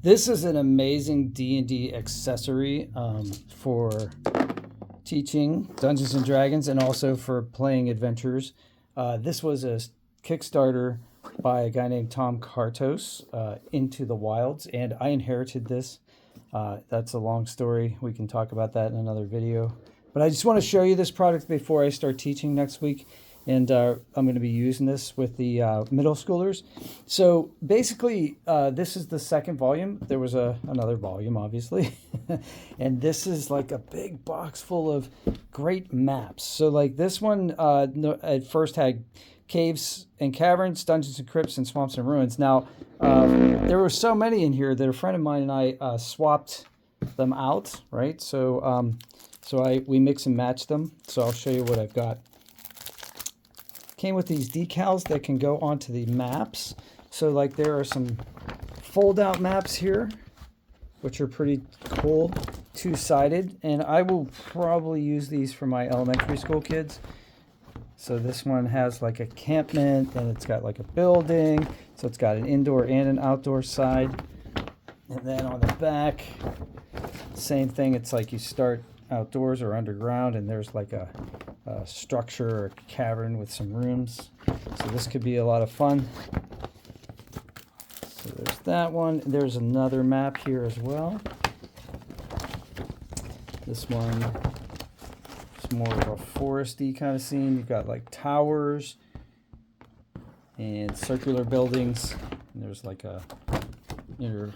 This is an amazing D&D accessory for teaching Dungeons and Dragons and also for playing adventures. This was a Kickstarter by a guy named Tom Kartos, Into the Wilds, and I inherited this. That's a long story. We can talk about that in another video. But I just want to show you this product before I start teaching next week. And I'm going to be using this with the middle schoolers. So basically, this is the second volume. There was another volume, obviously. And this is like a big box full of great maps. So like this one at first had caves and caverns, dungeons and crypts, and swamps and ruins. Now, there were so many in here that a friend of mine and I swapped them out, right? So, we mix and match them. So I'll show you what I've got. Came with these decals that can go onto the maps. So like there are some fold out maps here, which are pretty cool, two-sided. And I will probably use these for my elementary school kids. So this one has like a campment and it's got like a building. So it's got an indoor and an outdoor side. And then on the back, same thing. It's like you start outdoors or underground and there's like a structure or a cavern with some rooms. So this could be a lot of fun. So there's that one. There's another map here as well. This one is more of a foresty kind of scene. You've got like towers and circular buildings. And there's like a inner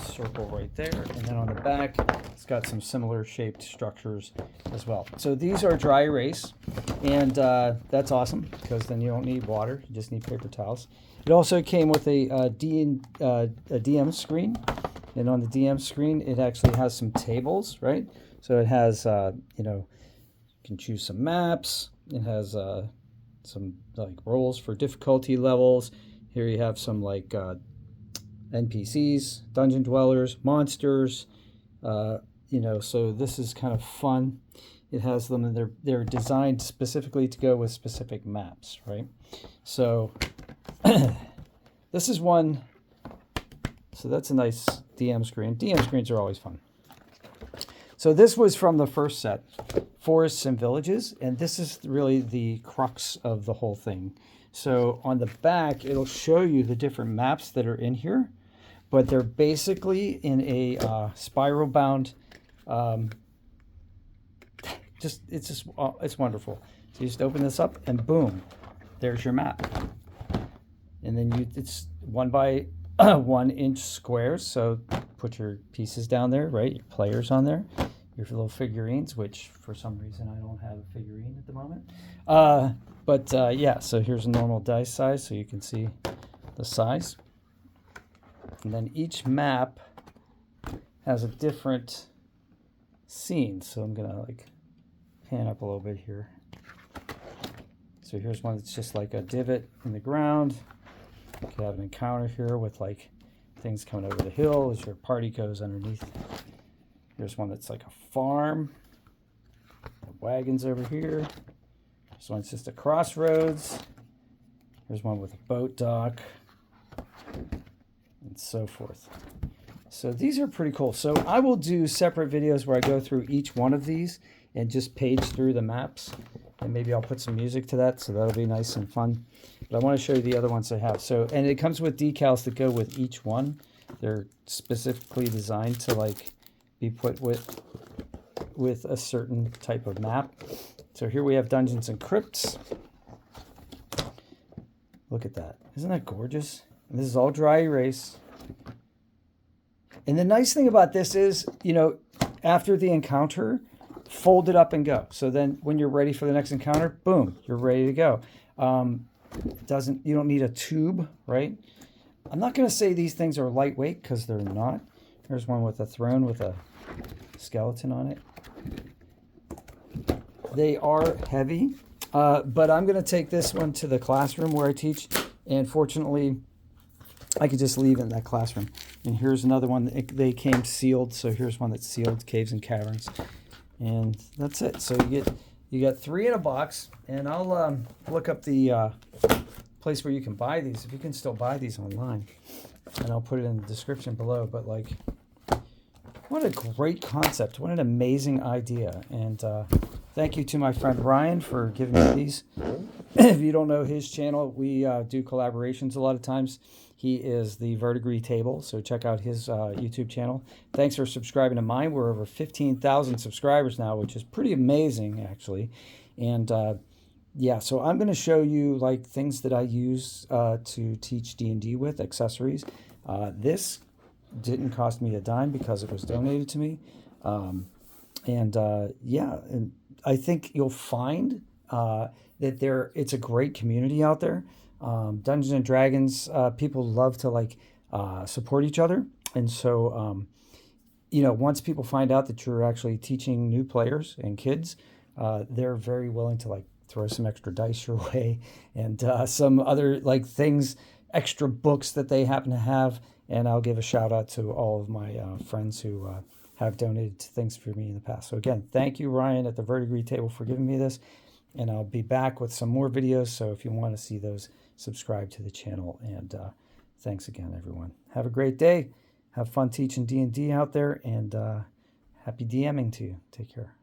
circle right there. And then on the back, it's got some similar shaped structures as well. So these are dry erase, and that's awesome because then you don't need water, you just need paper towels. It also came with a DM screen, and on the DM screen it actually has some tables, right? So it has, you can choose some maps. It has some like roles for difficulty levels. Here you have some like NPCs, dungeon dwellers, monsters, so this is kind of fun. It has them and they're designed specifically to go with specific maps, right? So this is one. So that's a nice DM screen. DM screens are always fun. So this was from the first set, Forests and Villages, and this is really the crux of the whole thing. So on the back, it'll show you the different maps that are in here, but they're basically in a spiral-bound. It's wonderful. So you just open this up, and boom, there's your map. And then it's 1 by 1 inch squares. So put your pieces down there, right? Your players on there, your little figurines, which for some reason I don't have a figurine at the moment. Yeah. So here's a normal dice size, so you can see the size. And then each map has a different scene. So I'm gonna like pan up a little bit here. So here's one that's just like a divot in the ground. You could have an encounter here with like things coming over the hill as your party goes underneath. Here's one that's like a farm. The wagons over here. This one's just a crossroads. Here's one with a boat dock. And so forth. So these are pretty cool. So I will do separate videos where I go through each one of these and just page through the maps. And maybe I'll put some music to that, so that'll be nice and fun. But I want to show you the other ones I have. So, and it comes with decals that go with each one. They're specifically designed to like be put with a certain type of map. So here we have Dungeons and Crypts. Look at that. Isn't that gorgeous? And this is all dry erase. And the nice thing about this is, after the encounter, fold it up and go. So then when you're ready for the next encounter, boom, you're ready to go. You don't need a tube, right? I'm not going to say these things are lightweight because they're not. There's one with a throne with a skeleton on it. They are heavy, but I'm going to take this one to the classroom where I teach. And fortunately, I could just leave it in that classroom. And here's another one. They came sealed. So here's one that's sealed, Caves and Caverns. And that's it. So you got 3 in a box. And I'll look up the place where you can buy these, if you can still buy these online. and I'll put it in the description below. But like, what a great concept. What an amazing idea. And thank you to my friend Ryan for giving me these. If you don't know his channel, we do collaborations a lot of times. He is the Vertigree Table, so check out his YouTube channel. Thanks for subscribing to mine. We're over 15,000 subscribers now, which is pretty amazing, actually. And yeah, so I'm going to show you like things that I use to teach D&D with, accessories. This didn't cost me a dime because it was donated to me. Yeah, and I think you'll find that it's a great community out there. Dungeons and Dragons, people love to like support each other. And so, you know, once people find out that you're actually teaching new players and kids, they're very willing to like throw some extra dice your way and some other like things, extra books that they happen to have. And I'll give a shout out to all of my friends who have donated things for me in the past. So again, thank you, Ryan, at the Vertigree Table for giving me this. And I'll be back with some more videos. So if you want to see those, subscribe to the channel. And thanks again, everyone. Have a great day. Have fun teaching D&D out there. And happy DMing to you. Take care.